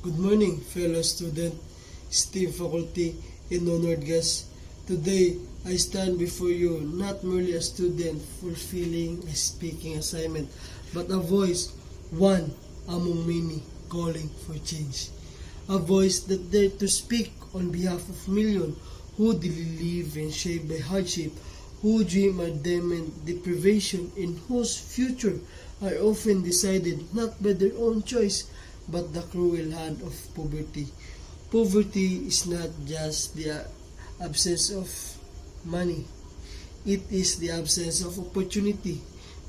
Good morning, fellow student, STEAM faculty, and honored guests. Today, I stand before you not merely a student fulfilling a speaking assignment, but a voice, one among many, calling for change. A voice that dared to speak on behalf of millions who live and shaped by hardship, who dream of deprivation, and whose future are often decided not by their own choice, but the cruel hand of poverty. Poverty is not just the absence of money. It is the absence of opportunity,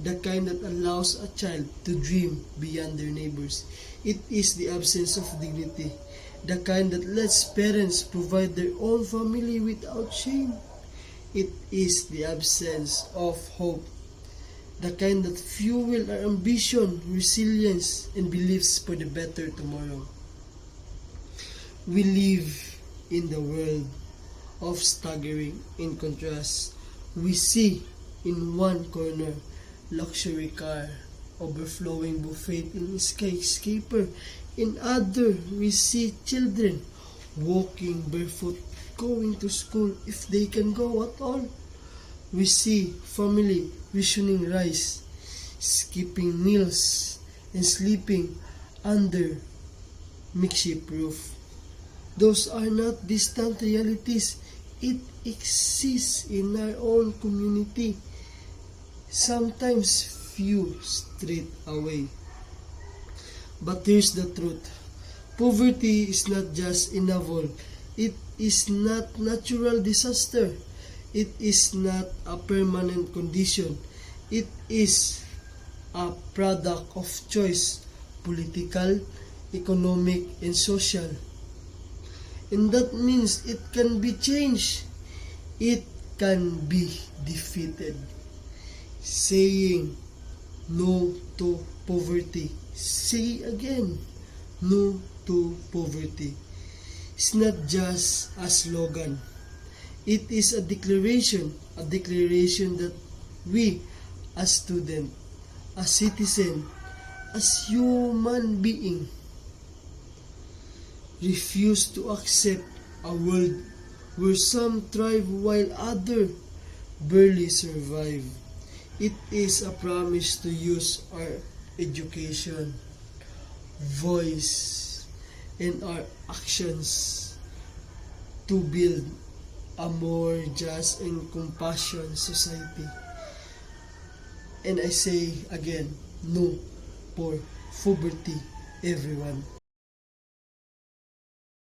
the kind that allows a child to dream beyond their neighbors. It is the absence of dignity, the kind that lets parents provide their own family without shame. It is the absence of hope, the kind that fuel our ambition, resilience, and beliefs for the better tomorrow. We live in the world of staggering. In contrast, we see in one corner luxury car, overflowing buffet in skyscraper. In other, we see children walking barefoot, going to school if they can go at all. We see family rationing rice, skipping meals, and sleeping under makeshift roof. Those are not distant realities. It exists in our own community, sometimes few street away. But here's the truth. Poverty is not just inevitable. It is not natural disaster. It is not a permanent condition. It is a product of choice, political, economic, and social. And that means it can be changed. It can be defeated. Saying no to poverty. Say again, no to poverty. It's not just a slogan. It is a declaration that we, as student, as citizen, as human being, refuse to accept a world where some thrive while others barely survive. It is a promise to use our education, voice, and our actions to build a more just and compassionate society. And I say again, no for poverty, everyone.